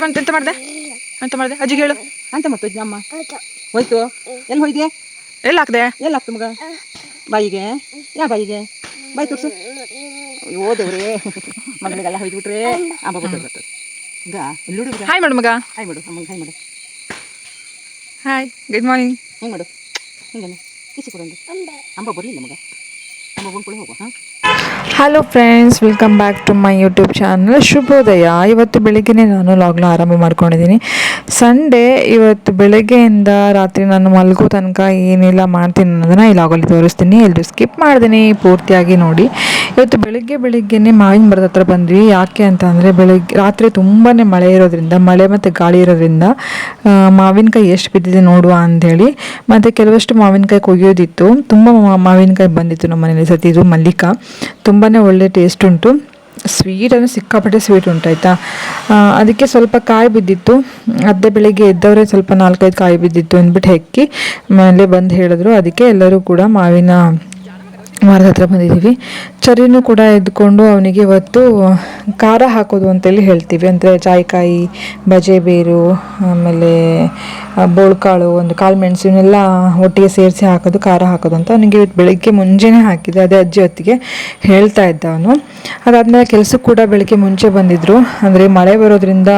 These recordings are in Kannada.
ಎಂತ ಮಾಡಿದೆ ಅಜ್ಜಿಗೆ ಹೇಳು ಅಂತ ಮಾಡ್ತಿದ್ದೆ ಅಮ್ಮ ಹೋಯ್ತು ಎಲ್ಲಿ ಹೋಯ್ದೆ ಎಲ್ಲ ಹಾಕ್ದೆ ಎಲ್ಲ ಹಾಕ್ತು ಮಗ ಬಾಯಿಗೆ ಬಾಯಿಗೆ ಬಾಯಿ ತೋರಿಸು ಅಯ್ಯೋ ದೇವ್ರೇ ಮಗಳಿಗೆಲ್ಲ ಹೊಯ್ದುಬಿಟ್ರೆ ಅಮ್ಮ ಬರ್ತದೆ ಈಗ ಎಲ್ಲುಡು ಹಾಯ್ ಮಾಡು ಮಗ ಹಾಯ್ ಮಾಡು ಅಮ್ಮಗೆ ಹಾಯ್ ಮಾಡು ಹಾಯ್ ಗುಡ್ ಮಾರ್ನಿಂಗ್ ಹೆಂಗೆ ಮಾಡು ಹಿಂಗೇನು ಕಿಸಿ ಕೊಡಂದು ಅಂಬ ಬರಲಿಲ್ಲ ಮಗ ಅಂಬ ಬಂದ್ಕೊಳ್ಳಿ ಹೋಗು ಹಾಂ. Hello friends, welcome back to my YouTube channel. ಶುಭೋದಯ. ಇವತ್ತು ಬೆಳಿಗ್ಗೆನೇ ನಾನು ಲಾಗ್ನ ಆರಂಭ ಮಾಡ್ಕೊಂಡಿದ್ದೀನಿ. ಸಂಡೇ ಇವತ್ತು ಬೆಳಗ್ಗೆಯಿಂದ ರಾತ್ರಿ ನಾನು ಮಲಗೋ ತನಕ ಏನೆಲ್ಲ ಮಾಡ್ತೀನಿ ಅನ್ನೋದನ್ನು ಈ ಲಾಗಲ್ಲಿ ತೋರಿಸ್ತೀನಿ. ಎಲ್ಲರೂ ಸ್ಕಿಪ್ ಮಾಡ್ತೀನಿ, ಪೂರ್ತಿಯಾಗಿ ನೋಡಿ. ಇವತ್ತು ಬೆಳಿಗ್ಗೆನೇ ಮಾವಿನ ಮರದ ಹತ್ರ ಬಂದ್ವಿ. ಯಾಕೆ ಅಂತ ಅಂದರೆ ರಾತ್ರಿ ತುಂಬಾ ಮಳೆ ಇರೋದ್ರಿಂದ, ಮಳೆ ಮತ್ತು ಗಾಳಿ ಇರೋದ್ರಿಂದ ಮಾವಿನಕಾಯಿ ಎಷ್ಟು ಬಿದ್ದಿದೆ ನೋಡುವ ಅಂಥೇಳಿ. ಮತ್ತು ಕೆಲವಷ್ಟು ಮಾವಿನಕಾಯಿ ಕೊಯ್ಯೋದಿತ್ತು. ತುಂಬ ಮಾವಿನಕಾಯಿ ಬಂದಿತ್ತು ನಮ್ಮ ಮನೇಲಿ. ಸತಿ ಇದು ಮಲ್ಲಿಕ ತುಂಬಾ ಒಳ್ಳೆ ಟೇಸ್ಟ್ ಉಂಟು. ಸ್ವೀಟ್ ಅಂದರೆ ಸಿಕ್ಕಾಪಟ್ಟೆ ಸ್ವೀಟ್ ಉಂಟಾಯ್ತಾ. ಅದಕ್ಕೆ ಸ್ವಲ್ಪ ಕಾಯಿ ಬಿದ್ದಿತ್ತು. ಅದೇ ಬೆಳಿಗ್ಗೆ ಎದ್ದವರೇ ಸ್ವಲ್ಪ 4-5 ಕಾಯಿ ಬಿದ್ದಿತ್ತು ಅಂದ್ಬಿಟ್ಟು ಹೆಕ್ಕಿ ಮೇಲೆ ಬಂದು ಹೇಳಿದ್ರು. ಅದಕ್ಕೆ ಎಲ್ಲರೂ ಕೂಡ ಮಾವಿನ ಮರದ ಹತ್ರ ಬಂದಿದ್ದೀವಿ. ಚರಿನೂ ಕೂಡ ಎದ್ಕೊಂಡು ಅವನಿಗೆ ಇವತ್ತು ಖಾರ ಹಾಕೋದು ಅಂತೇಳಿ ಹೇಳ್ತೀವಿ. ಅಂದರೆ ಜಾಯಿಕಾಯಿ, ಬಜೆ ಬೇರು, ಆಮೇಲೆ ಬೋಳ್ಕಾಳು, ಒಂದು ಕಾಳು ಮೆಣಸು ಇವನ್ನೆಲ್ಲ ಒಟ್ಟಿಗೆ ಸೇರಿಸಿ ಹಾಕೋದು, ಖಾರ ಹಾಕೋದು ಅಂತ ಅವನಿಗೆ ಇವತ್ತು ಬೆಳಗ್ಗೆ ಮುಂಚೆನೇ ಹಾಕಿದೆ. ಅದೇ ಅಜ್ಜಿ ಹೊತ್ತಿಗೆ ಹೇಳ್ತಾ ಇದ್ದ ಅವನು. ಅದಾದಮೇಲೆ ಕೆಲಸಕ್ಕೆ ಕೂಡ ಬೆಳಗ್ಗೆ ಮುಂಚೆ ಬಂದಿದ್ದರು. ಅಂದರೆ ಮಳೆ ಬರೋದ್ರಿಂದ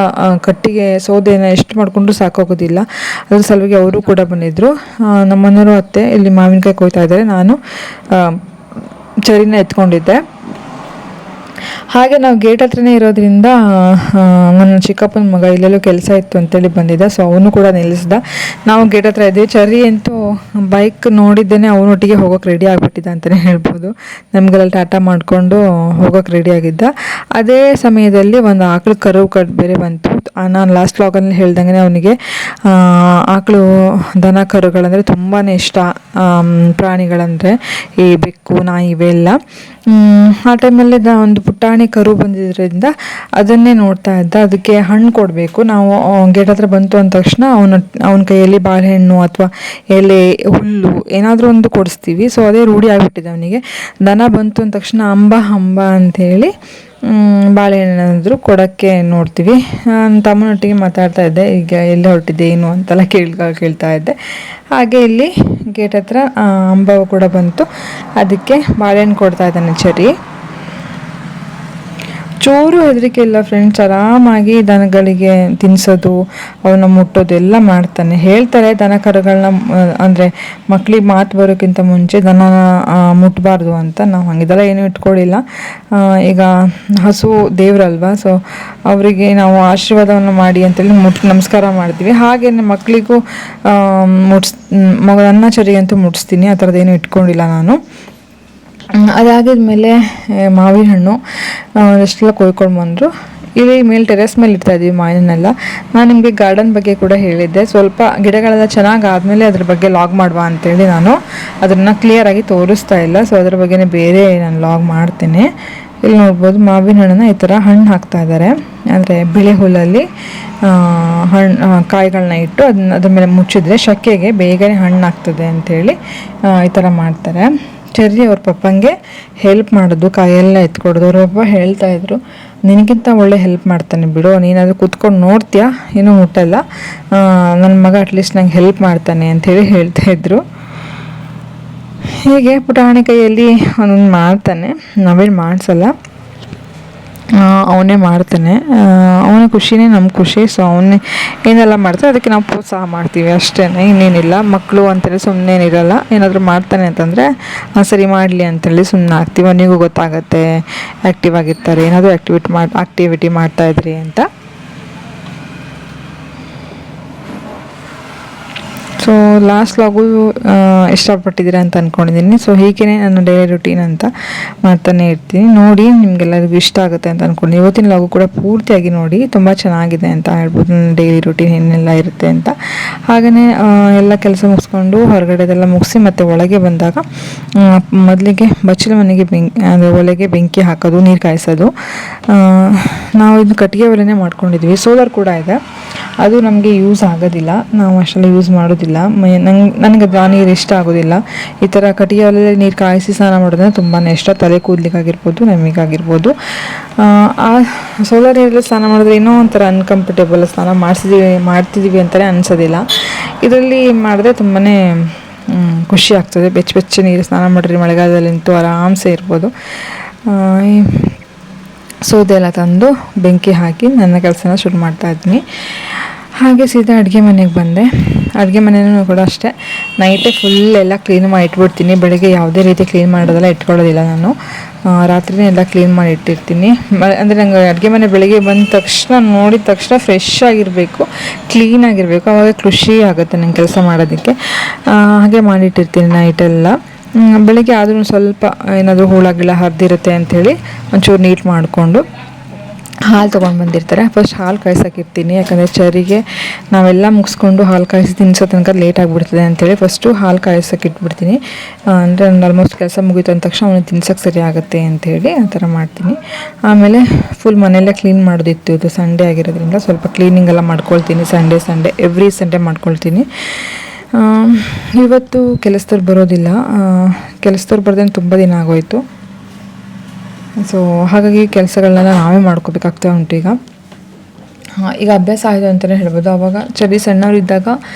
ಕಟ್ಟಿಗೆ ಸೌದೆನ ಎಷ್ಟು ಮಾಡಿಕೊಂಡು ಸಾಕೋಗೋದಿಲ್ಲ. ಅದ್ರ ಸಲುವಾಗಿ ಅವರು ಕೂಡ ಬಂದಿದ್ದರು. ನಮ್ಮನೆಯವರು ಅತ್ತೆ ಇಲ್ಲಿ ಮಾವಿನಕಾಯಿ ಕೊಯ್ತಾ ಇದ್ದಾರೆ. ನಾನು ಚರಿನ ಎತ್ಕೊಂಡಿದ್ದೆ. ಹಾಗೆ ನಾವು ಗೇಟ್ ಹತ್ರನೇ ಇರೋದ್ರಿಂದ ನನ್ನ ಚಿಕ್ಕಪ್ಪನ ಮಗ ಇಲ್ಲೆಲ್ಲೂ ಕೆಲಸ ಇತ್ತು ಅಂತೇಳಿ ಬಂದಿದ್ದ. ಸೊ ಅವನು ಕೂಡ ನಿಲ್ಲಿಸ್ದ. ನಾವು ಗೇಟ್ ಹತ್ರ ಇದ್ದೀವಿ. ಚರಿ ಅಂತೂ ಬೈಕ್ ನೋಡಿದ್ದೇನೆ ಅವನೊಟ್ಟಿಗೆ ಹೋಗೋಕೆ ರೆಡಿ ಆಗಿಬಿಟ್ಟಿದ್ದ ಅಂತಲೇ ಹೇಳ್ಬೋದು. ನಮಗೆಲ್ಲ ಟಾಟಾ ಮಾಡಿಕೊಂಡು ಹೋಗೋಕೆ ರೆಡಿ ಆಗಿದ್ದ. ಅದೇ ಸಮಯದಲ್ಲಿ ಒಂದು ಆಕಳು ಕರು ಬೇರೆ ಬಂತು. ನಾನು ಲಾಸ್ಟ್ ವ್ಲಾಗಲ್ಲಿ ಹೇಳ್ದಂಗೆ ಅವನಿಗೆ ಆಕಳು, ದನ, ಕರುಗಳಂದರೆ ತುಂಬಾ ಇಷ್ಟ. ಪ್ರಾಣಿಗಳಂದರೆ ಈ ಬೆಕ್ಕು, ನಾಯಿ ಇವೆಲ್ಲ. ಆ ಟೈಮಲ್ಲಿ ಒಂದು ಪುಟಾಣಿ ಕರು ಬಂದಿದ್ದರಿಂದ ಅದನ್ನೇ ನೋಡ್ತಾ ಇದ್ದ. ಅದಕ್ಕೆ ಹಣ್ಣು ಕೊಡಬೇಕು. ನಾವು ಗೇಟ್ ಹತ್ರ ಬಂತು ಅಂದ ತಕ್ಷಣ ಅವನ ಕೈಯಲ್ಲಿ ಬಾಳೆಹಣ್ಣು ಅಥವಾ ಎಲೆ, ಹುಲ್ಲು ಏನಾದರೂ ಒಂದು ಕೊಡಿಸ್ತೀವಿ. ಸೊ ಅದೇ ರೂಢಿ ಆಗಿಬಿಟ್ಟಿದೆ ಅವನಿಗೆ. ದನ ಬಂತು ಅಂದ ತಕ್ಷಣ ಅಂಬ ಅಂಥೇಳಿ ಬಾಳೆಹಣ್ಣಾದರೂ ಕೊಡೋಕ್ಕೆ ನೋಡ್ತೀವಿ. ನನ್ನ ತಮ್ಮನೊಟ್ಟಿಗೆ ಮಾತಾಡ್ತಾ ಇದ್ದೆ. ಈಗ ಎಲ್ಲಿ ಹೊರಟಿದ್ದೆ ಏನು ಅಂತೆಲ್ಲ ಕೇಳ್ತಾ ಇದ್ದೆ. ಹಾಗೆ ಇಲ್ಲಿ ಗೇಟ್ ಹತ್ರ ಅಂಬ ಕೂಡ ಬಂತು. ಅದಕ್ಕೆ ಬಾಳೆಹಣ್ಣು ಕೊಡ್ತಾ ಇದ್ದಾನೆ ಚರಿ. ಚೂರು ಹೆದರಿಕೆ ಇಲ್ಲ ಫ್ರೆಂಡ್ಸ್. ಆರಾಮಾಗಿ ದನಗಳಿಗೆ ತಿನ್ನಿಸೋದು, ಅವನ್ನ ಮುಟ್ಟೋದು ಎಲ್ಲ ಮಾಡ್ತಾನೆ. ಹೇಳ್ತಾರೆ ದನ ಕರುಗಳನ್ನ ಅಂದರೆ ಮಕ್ಕಳಿಗೆ ಮಾತು ಬರೋಕ್ಕಿಂತ ಮುಂಚೆ ದನನ ಮುಟ್ಟಬಾರ್ದು ಅಂತ. ನಾವು ಹಂಗಿದೆಲ್ಲ ಏನೂ ಇಟ್ಕೊಳ್ಳಿಲ್ಲ. ಈಗ ಹಸು ದೇವ್ರಲ್ವಾ, ಸೊ ಅವರಿಗೆ ನಾವು ಆಶೀರ್ವಾದವನ್ನು ಮಾಡಿ ಅಂತೇಳಿ ನಮಸ್ಕಾರ ಮಾಡ್ತೀವಿ. ಹಾಗೆಯೇ ಮಕ್ಕಳಿಗೂ ನನ್ನ ಚರಿಗಂತೂ ಮುಟ್ಟಿಸ್ತೀನಿ. ಆ ಥರದ್ದೇನು ಇಟ್ಕೊಂಡಿಲ್ಲ ನಾನು. ಅದಾಗಿದ್ಮೇಲೆ ಮಾವಿನ ಹಣ್ಣು ಅಷ್ಟೆಲ್ಲ ಕೊಯ್ಕೊಂಡು ಬಂದರು. ಇಲ್ಲಿ ಮೇಲೆ ಟೆರೆಸ್ ಮೇಲೆ ಇಡ್ತಾಯಿದ್ವಿ ಮಾವಿನೆಲ್ಲ. ನಾನು ನಿಮಗೆ ಗಾರ್ಡನ್ ಬಗ್ಗೆ ಕೂಡ ಹೇಳಿದ್ದೆ. ಸ್ವಲ್ಪ ಗಿಡಗಳೆಲ್ಲ ಚೆನ್ನಾಗಿ ಆದಮೇಲೆ ಅದ್ರ ಬಗ್ಗೆ ಲಾಗ್ ಮಾಡುವ ಅಂತೇಳಿ ನಾನು ಅದನ್ನು ಕ್ಲಿಯರಾಗಿ ತೋರಿಸ್ತಾ ಇಲ್ಲ. ಸೊ ಅದ್ರ ಬಗ್ಗೆನೇ ಬೇರೆ ನಾನು ಲಾಗ್ ಮಾಡ್ತೇನೆ. ಇಲ್ಲಿ ನೋಡ್ಬೋದು ಮಾವಿನ ಹಣ್ಣನ್ನು ಈ ಥರ ಹಣ್ಣು ಹಾಕ್ತಾ ಇದ್ದಾರೆ. ಅಂದರೆ ಬಿಳಿ ಹುಲ್ಲಲ್ಲಿ ಕಾಯಿಗಳನ್ನ ಇಟ್ಟು ಅದ್ರ ಮೇಲೆ ಮುಚ್ಚಿದ್ರೆ ಶೆಕೆಗೆ ಬೇಗನೆ ಹಣ್ಣು ಆಗ್ತದೆ ಅಂಥೇಳಿ ಈ ಥರ ಮಾಡ್ತಾರೆ. ಚರಿ ಅವ್ರ ಪಪ್ಪಂಗೆ ಹೆಲ್ಪ್ ಮಾಡೋದು, ಕಾಯೆಲ್ಲ ಎತ್ಕೊಡೋದು. ಅವ್ರ ಪಪ್ಪ ಹೇಳ್ತಾಯಿದ್ರು, ನಿನಗಿಂತ ಒಳ್ಳೆ ಹೆಲ್ಪ್ ಮಾಡ್ತಾನೆ ಬಿಡು, ನೀನಾದರೂ ಕೂತ್ಕೊಂಡು ನೋಡ್ತೀಯ, ಏನೂ ಮುಟ್ಟಲ್ಲ, ನನ್ನ ಮಗ ಅಟ್ಲೀಸ್ಟ್ ನಂಗೆ ಹೆಲ್ಪ್ ಮಾಡ್ತಾನೆ ಅಂಥೇಳಿ ಹೇಳ್ತಾಯಿದ್ರು. ಹೀಗೆ ಪುಟಾಣಿ ಕೈಯಲ್ಲಿ ಅವನನ್ನು ಮಾಡ್ತಾನೆ. ನಾವೇನು ಮಾಡಿಸಲ್ಲ, ಅವನೇ ಮಾಡ್ತಾನೆ. ಅವನ ಖುಷಿನೇ ನಮ್ಮ ಖುಷಿ. ಸೊ ಅವನ್ನೇ ಏನೆಲ್ಲ ಮಾಡ್ತಾರೆ ಅದಕ್ಕೆ ನಾವು ಪ್ರೋತ್ಸಾಹ ಮಾಡ್ತೀವಿ ಅಷ್ಟೇ, ಇನ್ನೇನಿಲ್ಲ. ಮಕ್ಕಳು ಅಂತೇಳಿ ಸುಮ್ಮನೇನಿರಲ್ಲ. ಏನಾದರೂ ಮಾಡ್ತಾನೆ ಅಂತಂದರೆ ಸರಿ ಮಾಡಲಿ ಅಂತೇಳಿ ಸುಮ್ಮನೆ ಆಗ್ತೀವಿ. ಅವನಿಗೂ ಗೊತ್ತಾಗುತ್ತೆ ಆ್ಯಕ್ಟಿವ್ ಆಗಿರ್ತಾರೆ, ಏನಾದರೂ ಆ್ಯಕ್ಟಿವಿಟಿ ಮಾಡ್ತಾಯಿದ್ರಿ ಅಂತ. ಸೊ ಲಾಸ್ಟ್ ಲಾಗು ಇಷ್ಟಪಟ್ಟಿದ್ದೀರಾ ಅಂತ ಅಂದ್ಕೊಂಡಿದ್ದೀನಿ. ಸೊ ಹೀಗೇ ನಾನು ಡೈಲಿ ರುಟೀನ್ ಅಂತ ಮಾಡ್ತಾನೆ ಇರ್ತೀನಿ. ನೋಡಿ ನಿಮಗೆಲ್ಲರಿಗೂ ಇಷ್ಟ ಆಗುತ್ತೆ ಅಂತ ಅಂದ್ಕೊಂಡು ಇವತ್ತಿನ ಲಾಗು ಕೂಡ ಪೂರ್ತಿಯಾಗಿ ನೋಡಿ. ತುಂಬ ಚೆನ್ನಾಗಿದೆ ಅಂತ ಹೇಳ್ಬೋದು. ನನ್ನ ಡೈಲಿ ರುಟೀನ್ ಏನೆಲ್ಲ ಇರುತ್ತೆ ಅಂತ. ಹಾಗೆಯೇ ಎಲ್ಲ ಕೆಲಸ ಮುಗಿಸ್ಕೊಂಡು ಹೊರಗಡೆದೆಲ್ಲ ಮುಗಿಸಿ ಮತ್ತು ಒಳಗೆ ಬಂದಾಗ ಮೊದಲಿಗೆ ಬಚ್ಚಲ ಮನೆಗೆ ಅಂದರೆ ಒಲೆಗೆ ಬೆಂಕಿ ಹಾಕೋದು, ನೀರು ಕಾಯಿಸೋದು. ನಾವು ಇದು ಕಟ್ಟಿಗೆ ಒಲೆನೇ ಮಾಡ್ಕೊಂಡಿದ್ವಿ. ಸೋಲಾರ್ ಕೂಡ ಇದೆ. ಅದು ನಮಗೆ ಯೂಸ್ ಆಗೋದಿಲ್ಲ, ನಾವು ಅಷ್ಟೆಲ್ಲ ಯೂಸ್ ಮಾಡೋದಿಲ್ಲ. ನನಗೆ ಅದು ಆ ನೀರು ಇಷ್ಟ ಆಗೋದಿಲ್ಲ. ಈ ಥರ ಕಟ್ಟಿಗೆಯಲ್ಲಿ ನೀರು ಕಾಯಿಸಿ ಸ್ನಾನ ಮಾಡೋದಂದ್ರೆ ತುಂಬಾ ಇಷ್ಟ, ತಲೆ ಕೂದಲಿಗಾಗಿರ್ಬೋದು, ನಮಗಾಗಿರ್ಬೋದು. ಆ ಸೋಲಾರ್ ನೀರಲ್ಲಿ ಸ್ನಾನ ಮಾಡಿದ್ರೆ ಏನೋ ಒಂಥರ ಅನ್ಕಂಫರ್ಟೇಬಲ್, ಸ್ನಾನ ಮಾಡ್ತಿದ್ದೀವಿ ಅಂತಲೇ ಅನಿಸೋದಿಲ್ಲ. ಇದರಲ್ಲಿ ಮಾಡಿದ್ರೆ ತುಂಬಾ ಖುಷಿ ಆಗ್ತದೆ. ಬೆಚ್ಚ ನೀರು ಸ್ನಾನ ಮಾಡಿರಿ ಮಳೆಗಾಲದಲ್ಲಂತೂ ಆರಾಮ್ಸೆ ಇರ್ಬೋದು. ಸೌದೆ ಎಲ್ಲ ತಂದು ಬೆಂಕಿ ಹಾಕಿ ನನ್ನ ಕೆಲಸನ ಶುರು ಮಾಡ್ತಾಯಿದ್ದೀನಿ. ಹಾಗೆ ಸೀದಾ ಅಡುಗೆ ಮನೆಗೆ ಬಂದೆ. ಅಡುಗೆ ಮನೆಯೂ ಕೂಡ ಅಷ್ಟೇ ನೈಟೇ ಫುಲ್ ಎಲ್ಲ ಕ್ಲೀನ್ ಮಾಡಿ ಇಟ್ಬಿಡ್ತೀನಿ. ಬೆಳಗ್ಗೆ ಯಾವುದೇ ರೀತಿ ಕ್ಲೀನ್ ಮಾಡೋದೆಲ್ಲ ಇಟ್ಕೊಳ್ಳೋದಿಲ್ಲ ನಾನು, ರಾತ್ರಿನೇ ಎಲ್ಲ ಕ್ಲೀನ್ ಮಾಡಿ ಇಟ್ಟಿರ್ತೀನಿ. ಅಂದರೆ ನಂಗೆ ಅಡುಗೆ ಮನೆ ಬೆಳಗ್ಗೆ ಬಂದ ತಕ್ಷಣ, ನೋಡಿದ ತಕ್ಷಣ ಫ್ರೆಶ್ ಆಗಿರಬೇಕು, ಕ್ಲೀನಾಗಿರಬೇಕು, ಆವಾಗ ಖುಷಿ ಆಗುತ್ತೆ ನಂಗೆ ಕೆಲಸ ಮಾಡೋದಕ್ಕೆ. ಹಾಗೆ ಮಾಡಿಟ್ಟಿರ್ತೀನಿ ನೈಟೆಲ್ಲ. ಬೆಳಗ್ಗೆ ಆದ್ರೂ ಸ್ವಲ್ಪ ಏನಾದರೂ ಹುಳಗಿಳ ಹರಿದಿರುತ್ತೆ ಅಂಥೇಳಿ ಒಂಚೂರು ನೀಟ್ ಮಾಡಿಕೊಂಡು ಹಾಲು ತೊಗೊಂಡು ಬಂದಿರ್ತಾರೆ. ಫಸ್ಟ್ ಹಾಲು ಕಾಯಿಸೋಕ್ಕಿರ್ತೀನಿ, ಯಾಕಂದರೆ ಚರಿಗೆ ನಾವೆಲ್ಲ ಮುಗಿಸ್ಕೊಂಡು ಹಾಲು ಕಾಯಿಸಿ ತಿನ್ನಿಸೋ ತನಕ ಲೇಟ್ ಆಗಿಬಿಡ್ತದೆ ಅಂಥೇಳಿ ಫಸ್ಟು ಹಾಲು ಕಾಯಿಸೋಕೆ ಇಟ್ಬಿಡ್ತೀನಿ. ಅಂದರೆ ನಾನು ಆಲ್ಮೋಸ್ಟ್ ಕೆಲಸ ಮುಗೀತು ಅಂದ ತಕ್ಷಣ ಅವನಿಗೆ ತಿನ್ಸೋಕ್ಕೆ ಸರಿ ಆಗುತ್ತೆ ಅಂಥೇಳಿ ಆ ಥರ ಮಾಡ್ತೀನಿ. ಆಮೇಲೆ ಫುಲ್ ಮನೆಯಲ್ಲೇ ಕ್ಲೀನ್ ಮಾಡೋದಿತ್ತು. ಇದು ಸಂಡೇ ಆಗಿರೋದ್ರಿಂದ ಸ್ವಲ್ಪ ಕ್ಲೀನಿಂಗ್ ಎಲ್ಲ ಮಾಡ್ಕೊಳ್ತೀನಿ. ಸಂಡೇ ಎವ್ರಿ ಸಂಡೇ ಮಾಡ್ಕೊಳ್ತೀನಿ. ಇವತ್ತು ಕೆಲಸದವ್ರು ಬರೋದಿಲ್ಲ, ಕೆಲಸದವ್ರು ಬರ್ದೇನೆ ತುಂಬ ದಿನ ಆಗೋಯಿತು. ಸೊ ಹಾಗಾಗಿ ಕೆಲಸಗಳನ್ನೆಲ್ಲ ನಾವೇ ಮಾಡ್ಕೋಬೇಕಾಗ್ತಾ ಉಂಟು. ಈಗ ಅಭ್ಯಾಸ ಆಯಿತು ಅಂತಲೇ ಹೇಳ್ಬೋದು. ಆವಾಗ ಚರಿ ಸಣ್ಣವರಿದ್ದಾಗ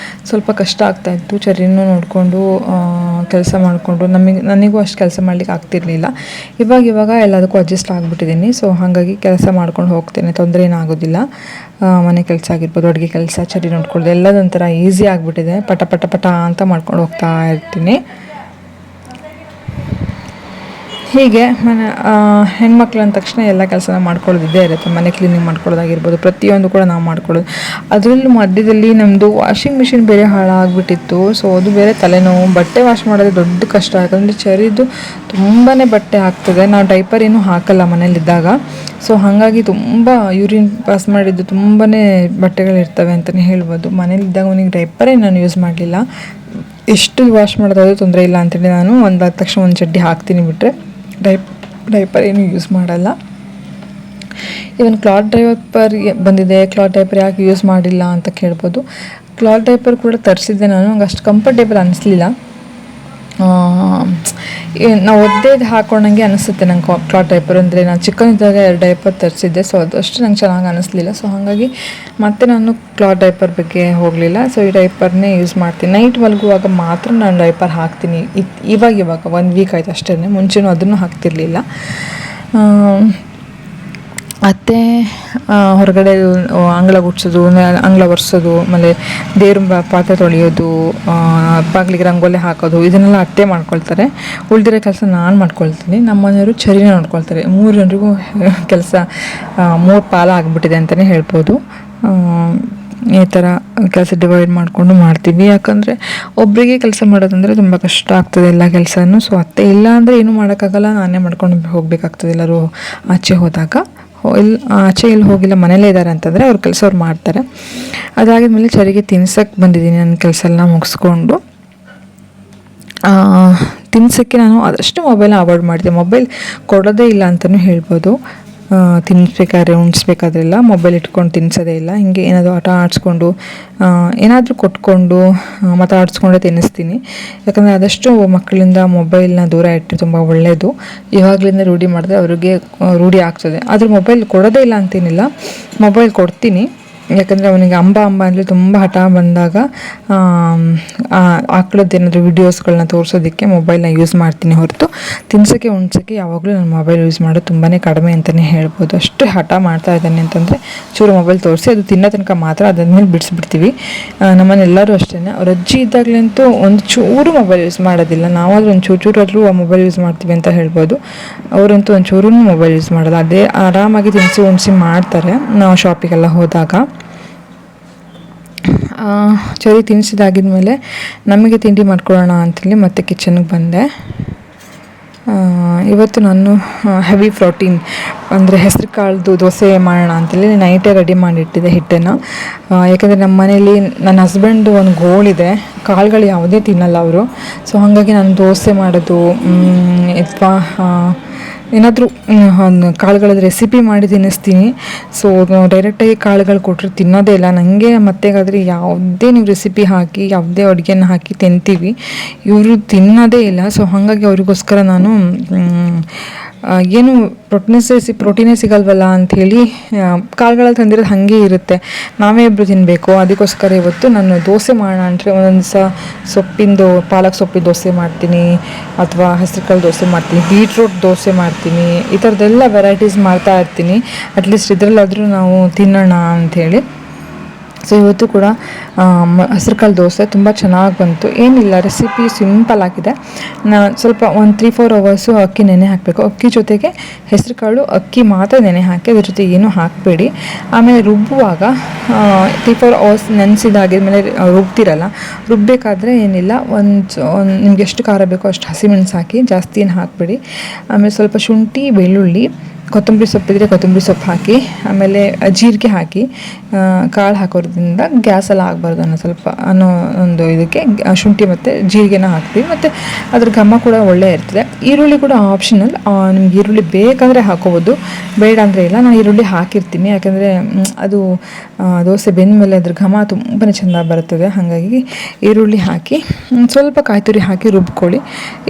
ಸ್ವಲ್ಪ ಕಷ್ಟ ಆಗ್ತಾಯಿತ್ತು. ಚರಿನೂ ನೋಡಿಕೊಂಡು ಕೆಲಸ ಮಾಡಿಕೊಂಡು ನನಗೂ ಅಷ್ಟು ಕೆಲಸ ಮಾಡಲಿಕ್ಕೆ ಆಗ್ತಿರ್ಲಿಲ್ಲ. ಇವಾಗ ಎಲ್ಲದಕ್ಕೂ ಅಡ್ಜಸ್ಟ್ ಆಗಿಬಿಟ್ಟಿದ್ದೀನಿ. ಸೊ ಹಾಗಾಗಿ ಕೆಲಸ ಮಾಡ್ಕೊಂಡು ಹೋಗ್ತೇನೆ, ತೊಂದರೆ ಏನಾಗೋದಿಲ್ಲ. ಮನೆ ಕೆಲಸ ಆಗಿರ್ಬೋದು, ಅಡುಗೆ ಕೆಲಸ, ಚರಿ ನೋಡ್ಕೊಳ್ಳೋದು ಎಲ್ಲದೊಂಥರ ಈಸಿ ಆಗಿಬಿಟ್ಟಿದೆ. ಪಟ ಅಂತ ಮಾಡ್ಕೊಂಡು ಹೋಗ್ತಾ ಇರ್ತೀನಿ. ಹೀಗೆ ಹೆಣ್ಮಕ್ಳು ಅಂದ ತಕ್ಷಣ ಎಲ್ಲ ಕೆಲಸನ ಮಾಡ್ಕೊಳ್ಳೋದಿದ್ದೇ ಇರುತ್ತೆ. ಮನೆ ಕ್ಲೀನಿಂಗ್ ಮಾಡ್ಕೊಳ್ಳೋದಾಗಿರ್ಬೋದು, ಪ್ರತಿಯೊಂದು ಕೂಡ ನಾವು ಮಾಡ್ಕೊಳ್ಳೋದು. ಅದರಲ್ಲೂ ಮಧ್ಯದಲ್ಲಿ ನಮ್ಮದು ವಾಷಿಂಗ್ ಮಿಷಿನ್ ಬೇರೆ ಹಾಳಾಗಿಬಿಟ್ಟಿತ್ತು. ಸೊ ಅದು ಬೇರೆ ತಲೆನೋವು. ಬಟ್ಟೆ ವಾಶ್ ಮಾಡೋದು ದೊಡ್ಡ ಕಷ್ಟ, ಯಾಕಂದರೆ ಚರಿದು ತುಂಬಾ ಬಟ್ಟೆ ಆಗ್ತದೆ. ನಾವು ಡೈಪರ್ ಏನೂ ಹಾಕಲ್ಲ ಮನೇಲಿದ್ದಾಗ. ಸೊ ಹಾಗಾಗಿ ತುಂಬ ಯೂರಿನ್ ಪಾಸ್ ಮಾಡಿದ್ದು ತುಂಬಾ ಬಟ್ಟೆಗಳಿರ್ತವೆ ಅಂತಲೇ ಹೇಳ್ಬೋದು. ಮನೇಲಿದ್ದಾಗ ಅವನಿಗೆ ಡೈಪರೇ ನಾನು ಯೂಸ್ ಮಾಡಲಿಲ್ಲ. ಎಷ್ಟು ವಾಶ್ ಮಾಡೋದಾದ್ರೂ ತೊಂದರೆ ಇಲ್ಲ ಅಂತೇಳಿ ನಾನು ಒಂದಾದ ತಕ್ಷಣ ಒಂದು ಚಡ್ಡಿ ಹಾಕ್ತೀನಿ, ಬಿಟ್ಟರೆ ಡೈಪರ್ ಏನು ಯೂಸ್ ಮಾಡಲ್ಲ. ಇವನ್ ಕ್ಲಾತ್ ಡೈಪರ್ ಬಂದಿದೆ. ಕ್ಲಾತ್ ಡೈಪರ್ ಯಾಕೆ ಯೂಸ್ ಮಾಡಿಲ್ಲ ಅಂತ ಕೇಳ್ಬೋದು. ಕ್ಲಾತ್ ಡೈಪರ್ ಕೂಡ ತರಿಸಿದ್ದೆ ನಾನು, ನಂಗೆ ಅಷ್ಟು ಕಂಫರ್ಟೇಬಲ್ ಅನ್ನಿಸ್ಲಿಲ್ಲ. ನಾವು ಒದ್ದೇದು ಹಾಕೊಂಡಂಗೆ ಅನಿಸುತ್ತೆ ನಂಗೆ ಕ್ಲಾತ್ ಡೈಪರ್. ಅಂದರೆ ನಾನು ಚಿಕ್ಕನಿದ್ದಾಗ 2 ಡೈಪರ್ ತರಿಸಿದ್ದೆ. ಸೊ ಅದು ಅಷ್ಟು ನಂಗೆ ಚೆನ್ನಾಗಿ ಅನ್ನಿಸ್ಲಿಲ್ಲ. ಸೊ ಹಾಗಾಗಿ ಮತ್ತೆ ನಾನು ಕ್ಲಾತ್ ಡೈಪರ್ ಬಗ್ಗೆ ಹೋಗಲಿಲ್ಲ. ಸೊ ಈ ಡೈಪರ್ನೇ ಯೂಸ್ ಮಾಡ್ತೀನಿ. ನೈಟ್ ಮಲಗುವಾಗ ಮಾತ್ರ ನಾನು ಡೈಪರ್ ಹಾಕ್ತೀನಿ. ಇವಾಗ 1 ವೀಕ್ ಆಯ್ತು ಅಷ್ಟೇ. ಮುಂಚೆನೂ ಅದನ್ನು ಹಾಕ್ತಿರ್ಲಿಲ್ಲ. ಮತ್ತು ಹೊರಗಡೆ ಅಂಗಳ ಗುಡ್ಸೋದು, ಅಂಗಳ ಒರೆಸೋದು, ಆಮೇಲೆ ದೇವ್ರ ಪಾತ್ರೆ ತೊಳೆಯೋದು, ಬಾಗಿಲಿಗೆ ರಂಗೋಲಿ ಹಾಕೋದು, ಇದನ್ನೆಲ್ಲ ಅತ್ತೆ ಮಾಡ್ಕೊಳ್ತಾರೆ. ಉಳಿದಿರೋ ಕೆಲಸ ನಾನು ಮಾಡ್ಕೊಳ್ತೀನಿ. ನಮ್ಮ ಮನೆಯವರು ಚರಿನ ನೋಡ್ಕೊಳ್ತಾರೆ. 3 ಜನರಿಗೂ ಕೆಲಸ 3 ಪಾಲ ಆಗಿಬಿಟ್ಟಿದೆ ಅಂತಲೇ ಹೇಳ್ಬೋದು. ಈ ಥರ ಕೆಲಸ ಡಿವೈಡ್ ಮಾಡಿಕೊಂಡು ಮಾಡ್ತೀವಿ. ಯಾಕಂದರೆ ಒಬ್ಬರಿಗೆ ಕೆಲಸ ಮಾಡೋದಂದರೆ ತುಂಬ ಕಷ್ಟ ಆಗ್ತದೆ ಎಲ್ಲ ಕೆಲಸನೂ. ಸೊ ಅತ್ತೆ ಇಲ್ಲ ಅಂದರೆ ಏನೂ ಮಾಡೋಕ್ಕಾಗಲ್ಲ, ನಾನೇ ಮಾಡ್ಕೊಂಡು ಹೋಗಬೇಕಾಗ್ತದೆ. ಎಲ್ಲರೂ ಆಚೆ ಹೋದಾಗ ಆಚೆ ಎಲ್ಲಿ ಹೋಗಿಲ್ಲ, ಮನೇಲೇ ಇದ್ದಾರೆ ಅಂತಂದರೆ ಅವ್ರ ಕೆಲಸ ಅವ್ರು ಮಾಡ್ತಾರೆ. ಅದಾಗಿದ್ಮೇಲೆ ಚರಿಗೆ ತಿನ್ಸಕ್ಕೆ ಬಂದಿದ್ದೀನಿ. ನನ್ನ ಕೆಲಸ ಎಲ್ಲ ಮುಗಿಸ್ಕೊಂಡು ತಿನ್ಸೋಕ್ಕೆ ನಾನು ಆದಷ್ಟು ಮೊಬೈಲ್ನ ಅವಾಯ್ಡ್ ಮಾಡ್ತೀನಿ. ಮೊಬೈಲ್ ಕೊಡೋದೇ ಇಲ್ಲ ಅಂತಲೂ ಹೇಳ್ಬೋದು. ತಿನ್ನಿಸ್ಬೇಕಾದ್ರೆ ಉಣಿಸ್ಬೇಕಾದ್ರೆಲ್ಲ ಮೊಬೈಲ್ ಇಟ್ಕೊಂಡು ತಿನ್ನಿಸೋದೇ ಇಲ್ಲ. ಹಿಂಗೆ ಏನಾದರೂ ಆಟ ಆಡಿಸ್ಕೊಂಡು ಏನಾದರೂ ಕೊಟ್ಕೊಂಡು ಮಾತಾಡಿಸ್ಕೊಂಡೇ ತಿನ್ನಿಸ್ತೀನಿ. ಯಾಕಂದರೆ ಆದಷ್ಟು ಮಕ್ಕಳಿಂದ ಮೊಬೈಲ್ನ ದೂರ ಇಟ್ಟರೆ ತುಂಬ ಒಳ್ಳೆಯದು. ಇವಾಗಲಿಂದ ರೂಢಿ ಮಾಡಿದ್ರೆ ಅವ್ರಿಗೆ ರೂಢಿ ಆಗ್ತದೆ. ಆದರೆ ಮೊಬೈಲ್ ಕೊಡೋದೇ ಇಲ್ಲ ಅಂತೇನಿಲ್ಲ, ಮೊಬೈಲ್ ಕೊಡ್ತೀನಿ. ಯಾಕಂದರೆ ಅವನಿಗೆ ಅಂಬ ಅಂದರೆ ತುಂಬ ಹಠ ಬಂದಾಗ ಆಕಳದ್ದು ಏನಾದರೂ ವೀಡಿಯೋಸ್ಗಳನ್ನ ತೋರಿಸೋದಕ್ಕೆ ಮೊಬೈಲ್ನ ಯೂಸ್ ಮಾಡ್ತೀನಿ ಹೊರತು ತಿನ್ಸೋಕ್ಕೆ ಉಣ್ಸೋಕ್ಕೆ ಯಾವಾಗಲೂ ನಾನು ಮೊಬೈಲ್ ಯೂಸ್ ಮಾಡೋದು ತುಂಬಾ ಕಡಿಮೆ ಅಂತಲೇ ಹೇಳ್ಬೋದು. ಅಷ್ಟು ಹಠ ಮಾಡ್ತಾ ಇದ್ದಾನೆ ಅಂತಂದರೆ ಚೂರು ಮೊಬೈಲ್ ತೋರಿಸಿ ಅದು ತಿನ್ನೋ ತನಕ ಮಾತ್ರ, ಅದಾದ್ಮೇಲೆ ಬಿಡಿಸ್ಬಿಡ್ತೀವಿ. ನಮ್ಮನೆಲ್ಲರೂ ಅಷ್ಟೇ. ಅವ್ರ ಅಜ್ಜಿ ಇದ್ದಾಗಲಂತೂ ಒಂದು ಚೂರು ಮೊಬೈಲ್ ಯೂಸ್ ಮಾಡೋದಿಲ್ಲ. ನಾವಾದರೂ ಒಂದು ಚೂರಾದರೂ ಮೊಬೈಲ್ ಯೂಸ್ ಮಾಡ್ತೀವಿ ಅಂತ ಹೇಳ್ಬೋದು. ಅವರಂತೂ ಒಂದು ಚೂರೂ ಮೊಬೈಲ್ ಯೂಸ್ ಮಾಡೋದು. ಅದೇ ಆರಾಮಾಗಿ ತಿನ್ನಿಸಿ ಉಣಿಸಿ ಮಾಡ್ತಾರೆ ನಾವು ಶಾಪಿಗೆಲ್ಲ ಹೋದಾಗ. ಚರಿ ತಿನ್ನಿಸಿದಾಗಿದ್ಮೇಲೆ ನಮಗೆ ತಿಂಡಿ ಮಾಡ್ಕೊಳ್ಳೋಣ ಅಂತೇಳಿ ಮತ್ತೆ ಕಿಚನ್ಗೆ ಬಂದೆ. ಇವತ್ತು ನಾನು ಹೆವಿ ಪ್ರೋಟೀನ್ ಅಂದರೆ ಹೆಸರು ಕಾಳ್ದು ದೋಸೆ ಮಾಡೋಣ ಅಂತೇಳಿ ನೈಟೇ ರೆಡಿ ಮಾಡಿಟ್ಟಿದ್ದೆ ಹಿಟ್ಟನ್ನು. ಯಾಕಂದರೆ ನಮ್ಮ ಮನೇಲಿ ನನ್ನ ಹಸ್ಬೆಂಡು ಒಂದು ಗೋಳಿದೆ, ಕಾಳುಗಳು ಯಾವುದೇ ತಿನ್ನಲ್ಲ ಅವರು. ಸೊ ಹಾಗಾಗಿ ನಾನು ದೋಸೆ ಮಾಡೋದು ಅಥವಾ ಏನಾದರೂ ಕಾಳುಗಳ ರೆಸಿಪಿ ಮಾಡಿ ತಿನ್ನಿಸ್ತೀನಿ. ಸೊ ಡೈರೆಕ್ಟಾಗಿ ಕಾಳುಗಳು ಕೊಟ್ಟರೆ ತಿನ್ನೋದೇ ಇಲ್ಲ. ನನಗೆ ಮತ್ತೆಗಾದರೆ ಯಾವುದೇ ನೀವು ರೆಸಿಪಿ ಹಾಕಿ ಯಾವುದೇ ಅಡುಗೆನ ಹಾಕಿ ತಿಂತೀವಿ, ಇವರು ತಿನ್ನೋದೇ ಇಲ್ಲ. ಸೊ ಹಾಗಾಗಿ ಅವ್ರಿಗೋಸ್ಕರ ನಾನು ಏನು ಪ್ರೋಟೀನೇ ಸಿಗಲ್ವಲ್ಲ ಅಂಥೇಳಿ ಕಾಳುಗಳಲ್ಲಿ ತಂದಿರೋದು ಹಾಗೆ ಇರುತ್ತೆ, ನಾವೇ ಇಬ್ಬರು ತಿನ್ನಬೇಕು. ಅದಕ್ಕೋಸ್ಕರ ಇವತ್ತು ನಾನು ದೋಸೆ ಮಾಡೋಣ ಅಂದರೆ ಒಂದೊಂದು ಸೊಪ್ಪಿಂದು ಪಾಲಕ್ ಸೊಪ್ಪಿನ ದೋಸೆ ಮಾಡ್ತೀನಿ, ಅಥವಾ ಹೆಸರುಕಾಳು ದೋಸೆ ಮಾಡ್ತೀನಿ, ಬೀಟ್ರೂಟ್ ದೋಸೆ ಮಾಡ್ತೀನಿ. ಈ ಥರದ್ದೆಲ್ಲ ವೆರೈಟೀಸ್ ಮಾಡ್ತಾ ಇರ್ತೀನಿ. ಅಟ್ಲೀಸ್ಟ್ ಇದರಲ್ಲಾದರೂ ನಾವು ತಿನ್ನೋಣ ಅಂಥೇಳಿ. ಸೊ ಇವತ್ತು ಕೂಡ ಹೆಸರುಕಾಳು ದೋಸೆ ತುಂಬ ಚೆನ್ನಾಗಿ ಬಂತು. ಏನಿಲ್ಲ, ರೆಸಿಪಿ ಸಿಂಪಲ್ ಆಗಿದೆ. ಸ್ವಲ್ಪ ಒಂದು 3-4 ಅವರ್ಸು ಅಕ್ಕಿ ನೆನೆ ಹಾಕಬೇಕು. ಅಕ್ಕಿ ಜೊತೆಗೆ ಹೆಸರುಕಾಳು ಅಕ್ಕಿ ಮಾತ್ರ ನೆನೆ ಹಾಕಿ, ಅದ್ರ ಜೊತೆ ಏನೂ ಹಾಕಬೇಡಿ. ಆಮೇಲೆ ರುಬ್ಬುವಾಗ 3-4 ಅವರ್ಸ್ ನೆನೆಸಿದಾಗಿದ್ಮೇಲೆ ರುಬ್ತಿರಲ್ಲ, ರುಬ್ಬಬೇಕಾದ್ರೆ ಏನಿಲ್ಲ, ನಿಮ್ಗೆ ಎಷ್ಟು ಖಾರ ಬೇಕೋ ಅಷ್ಟು ಹಸಿಮೆಣಸು ಹಾಕಿ, ಜಾಸ್ತಿ ಏನು ಹಾಕಬೇಡಿ. ಆಮೇಲೆ ಸ್ವಲ್ಪ ಶುಂಠಿ, ಬೆಳ್ಳುಳ್ಳಿ, ಕೊತ್ತಂಬರಿ ಸೊಪ್ಪಿದ್ರೆ ಕೊತ್ತಂಬರಿ ಸೊಪ್ಪು ಹಾಕಿ, ಆಮೇಲೆ ಜೀರಿಗೆ ಹಾಕಿ ಕಾಳು ಹಾಕೋದ್ರಿಂದ ಗ್ಯಾಸೆಲ್ಲ ಆಗಬಾರ್ದು ಅನ್ನೋ ಒಂದು ಇದಕ್ಕೆ ಶುಂಠಿ ಮತ್ತು ಜೀರಿಗೆನ ಹಾಕ್ತೀವಿ. ಮತ್ತು ಅದ್ರ ಘಮ ಕೂಡ ಒಳ್ಳೆ ಇರ್ತದೆ. ಈರುಳ್ಳಿ ಕೂಡ ಆಪ್ಷನಲ್, ನಿಮ್ಗೆ ಈರುಳ್ಳಿ ಬೇಕಂದರೆ ಹಾಕೋಬೋದು, ಬೇಡ ಅಂದರೆ ಇಲ್ಲ. ನಾನು ಈರುಳ್ಳಿ ಹಾಕಿರ್ತೀನಿ, ಯಾಕಂದರೆ ಅದು ದೋಸೆ ಬೆಂದ ಮೇಲೆ ಅದ್ರ ಘಮ ತುಂಬಾ ಚೆಂದ ಬರ್ತದೆ. ಹಾಗಾಗಿ ಈರುಳ್ಳಿ ಹಾಕಿ ಸ್ವಲ್ಪ ಕಾಯಿ ತುರಿ ಹಾಕಿ ರುಬ್ಕೊಳ್ಳಿ.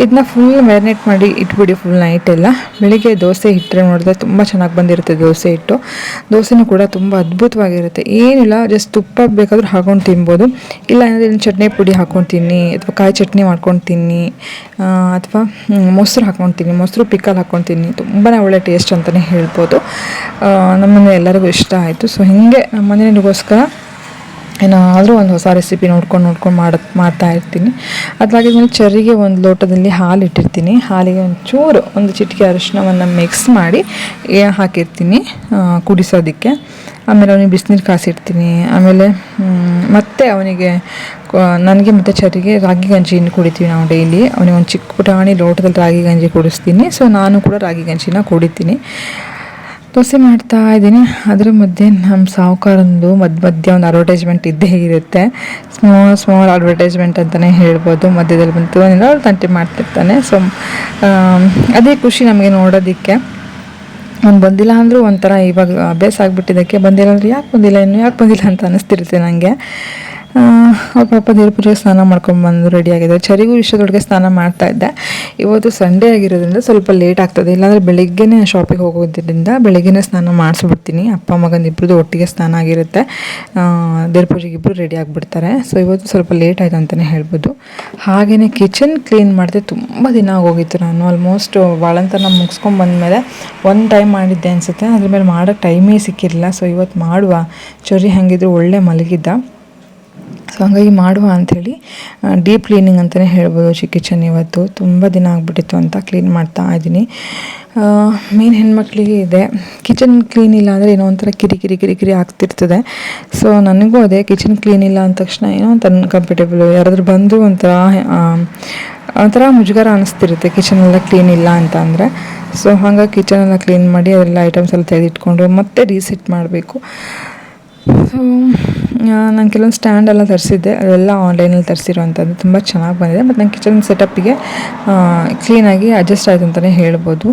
ಇದನ್ನ ಫುಲ್ ಮ್ಯಾರಿನೇಟ್ ಮಾಡಿ ಇಟ್ಬಿಡಿ ಫುಲ್ ನೈಟೆಲ್ಲ. ಬೆಳಿಗ್ಗೆ ದೋಸೆ ಇಟ್ಟರೆ ನೋಡಿದ್ರೆ ತುಂಬ ಚೆನ್ನಾಗಿ ಬಂದಿರುತ್ತೆ ದೋಸೆ ಹಿಟ್ಟು. ದೋಸೆನೂ ಕೂಡ ತುಂಬ ಅದ್ಭುತವಾಗಿರುತ್ತೆ. ಏನಿಲ್ಲ, ಜಸ್ಟ್ ತುಪ್ಪ ಬೇಕಾದರೂ ಹಾಕೊಂಡು ತಿನ್ಬೋದು, ಇಲ್ಲ ಅಂದರೆ ಚಟ್ನಿ ಪುಡಿ ಹಾಕ್ಕೊತೀನಿ, ಅಥವಾ ಕಾಯಿ ಚಟ್ನಿ ಮಾಡ್ಕೊತೀನಿ, ಅಥವಾ ಮೊಸರು ಹಾಕ್ಕೊತೀನಿ, ಮೊಸರು ಪಿಕ್ಕಲ್ ಹಾಕ್ಕೊತೀನಿ. ತುಂಬಾ ಒಳ್ಳೆ ಟೇಸ್ಟ್ ಅಂತಲೇ ಹೇಳ್ಬೋದು. ನಮ್ಮನೆ ಎಲ್ಲರಿಗೂ ಇಷ್ಟ ಆಯಿತು. ಸೊ ಹೀಗೆ ನಮ್ಮ ಮನೆಯವರಿಗೋಸ್ಕರ ಏನಾದರೂ ಒಂದು ಹೊಸ ರೆಸಿಪಿ ನೋಡ್ಕೊಂಡು ಮಾಡ್ತಾ ಇರ್ತೀನಿ. ಅದಾಗಿದ್ಮೇಲೆ ಚರಿಗೆ ಒಂದು ಲೋಟದಲ್ಲಿ ಹಾಲು ಇಟ್ಟಿರ್ತೀನಿ. ಹಾಲಿಗೆ ಒಂದು ಚಿಟಿಕೆ ಅರಿಶಿನವನ್ನು ಮಿಕ್ಸ್ ಮಾಡಿ ಹಾಕಿರ್ತೀನಿ ಕುಡಿಸೋದಕ್ಕೆ. ಆಮೇಲೆ ಅವನಿಗೆ ಬಿಸಿನೀರು ಕಾಸಿಡ್ತೀನಿ. ಆಮೇಲೆ ಮತ್ತೆ ನನಗೆ ಮತ್ತು ಚರಿಗೆ ರಾಗಿ ಗಂಜಿನ ಕುಡಿತೀವಿ ನಾವು ಡೈಲಿ. ಅವನಿಗೆ ಒಂದು ಚಿಕ್ಕ ಪುಟಾಣಿ ಲೋಟದಲ್ಲಿ ರಾಗಿ ಗಂಜಿ ಕುಡಿಸ್ತೀನಿ. ಸೊ ನಾನು ಕೂಡ ರಾಗಿ ಗಂಜಿನ ಕುಡಿತೀನಿ. ದೋಸೆ ಮಾಡ್ತಾ ಇದ್ದೀನಿ. ಅದರ ಮಧ್ಯೆ ನಮ್ಮ ಸಾಹುಕಾರಂದು ಮಧ್ಯ ಒಂದು ಅಡ್ವರ್ಟೈಸ್ಮೆಂಟ್ ಇದ್ದೇ ಇರುತ್ತೆ. ಸ್ಮಾಲ್ ಅಡ್ವರ್ಟೈಸ್ಮೆಂಟ್ ಅಂತಲೇ ಹೇಳ್ಬೋದು. ಮಧ್ಯದಲ್ಲಿ ಬಂತು ಏನಿಲ್ಲ, ಅವ್ರು ತಂಟೆ ಮಾಡ್ತಿರ್ತಾನೆ. ಸೊ ಅದೇ ಖುಷಿ ನಮಗೆ ನೋಡೋದಕ್ಕೆ. ಬಂದಿಲ್ಲ ಅಂದರೂ ಒಂಥರ ಇವಾಗ ಅಭ್ಯಾಸ ಆಗಿಬಿಟ್ಟಿದ್ದಕ್ಕೆ, ಬಂದಿಲ್ಲ ಅಂದರೆ ಯಾಕೆ ಬಂದಿಲ್ಲ ಅಂತ ಅನ್ನಿಸ್ತಿರುತ್ತೆ ನನಗೆ. ಅವ್ರ ಪಾಪ ದೇವ್ರ ಪೂಜೆಗೆ ಸ್ನಾನ ಮಾಡ್ಕೊಂಡ್ಬಂದು ರೆಡಿಯಾಗಿದೆ. ಚರಿಗೂ ಇಷ್ಟದೊಳಗೆ ಸ್ನಾನ ಮಾಡ್ತಾಯಿದ್ದೆ. ಇವತ್ತು ಸಂಡೇ ಆಗಿರೋದ್ರಿಂದ ಸ್ವಲ್ಪ ಲೇಟ್ ಆಗ್ತದೆ. ಇಲ್ಲಾಂದರೆ ಬೆಳಿಗ್ಗೆನೇ ಶಾಪಿಗೆ ಹೋಗೋದ್ರಿಂದ ಬೆಳಿಗ್ಗೆನೇ ಸ್ನಾನ ಮಾಡಿಸ್ಬಿಡ್ತೀನಿ. ಅಪ್ಪ ಮಗನ ಇಬ್ಬರದು ಒಟ್ಟಿಗೆ ಸ್ನಾನ ಆಗಿರುತ್ತೆ. ದೇವ್ರ ಪೂಜೆಗೆ ಇಬ್ಬರು ರೆಡಿ ಆಗಿಬಿಡ್ತಾರೆ. ಸೊ ಇವತ್ತು ಸ್ವಲ್ಪ ಲೇಟ್ ಆಯಿತು ಅಂತಲೇ ಹೇಳ್ಬೋದು. ಹಾಗೆಯೇ ಕಿಚನ್ ಕ್ಲೀನ್ ಮಾಡಿದೆ. ತುಂಬ ದಿನ ಆಗೋಗಿತ್ತು. ನಾನು ಆಲ್ಮೋಸ್ಟ್ ಬಾಳಂತನ ಮುಗಿಸ್ಕೊಂಡ್ಬಂದ್ಮೇಲೆ ಒಂದು ಟೈಮ್ ಮಾಡಿದ್ದೆ ಅನಿಸುತ್ತೆ. ಅದ್ರ ಮೇಲೆ ಮಾಡೋಕ್ಕೆ ಟೈಮೇ ಸಿಕ್ಕಿರಲಿಲ್ಲ. ಸೊ ಇವತ್ತು ಮಾಡುವ, ಚೊರಿ ಹಾಗಿದ್ರು ಒಳ್ಳೆ ಮಲಗಿದ್ದ. ಸೊ ಹಾಗಾಗಿ ಮಾಡುವ ಅಂಥೇಳಿ ಡೀಪ್ ಕ್ಲೀನಿಂಗ್ ಅಂತಲೇ ಹೇಳ್ಬೋದು ಕಿಚನ್. ಇವತ್ತು ತುಂಬ ದಿನ ಆಗಿಬಿಟ್ಟಿತ್ತು ಅಂತ ಕ್ಲೀನ್ ಮಾಡ್ತಾ ಇದ್ದೀನಿ. ಮೇನ್ ಹೆಣ್ಮಕ್ಳಿಗೆ ಇದೆ, ಕಿಚನ್ ಕ್ಲೀನ್ ಇಲ್ಲ ಅಂದರೆ ಏನೋ ಒಂಥರ ಕಿರಿಕಿರಿ ಆಗ್ತಿರ್ತದೆ. ಸೊ ನನಗೂ ಅದೇ, ಕಿಚನ್ ಕ್ಲೀನ್ ಇಲ್ಲ ಅಂದ ತಕ್ಷಣ ಏನೋ ಒಂದು ಅನ್ಕಂಫರ್ಟೇಬಲ್, ಯಾರಾದರೂ ಬಂದು ಒಂಥರ ಮುಜುಗರ ಅನ್ನಿಸ್ತಿರುತ್ತೆ ಕಿಚನೆಲ್ಲ ಕ್ಲೀನ್ ಇಲ್ಲ ಅಂತ ಅಂದರೆ. ಸೊ ಹಾಗಾಗಿ ಕಿಚನೆಲ್ಲ ಕ್ಲೀನ್ ಮಾಡಿ ಅದೆಲ್ಲ ಐಟಮ್ಸ್ ಎಲ್ಲ ತೆಗೆದಿಟ್ಕೊಂಡು ಮತ್ತೆ ರೀಸೆಟ್ ಮಾಡಬೇಕು. ಸೊ ನಾನು ಕೆಲವೊಂದು ಸ್ಟ್ಯಾಂಡೆಲ್ಲ ತರಿಸಿದ್ದೆ, ಅದೆಲ್ಲ ಆನ್ಲೈನಲ್ಲಿ ತರಿಸಿರೋವಂಥದ್ದು ತುಂಬ ಚೆನ್ನಾಗಿ ಬಂದಿದೆ. ಮತ್ತು ನನ್ನ ಕಿಚನ್ ಸೆಟಪ್ಪಿಗೆ ಕ್ಲೀನಾಗಿ ಅಡ್ಜಸ್ಟ್ ಆಯಿತು ಅಂತಲೇ ಹೇಳ್ಬೋದು.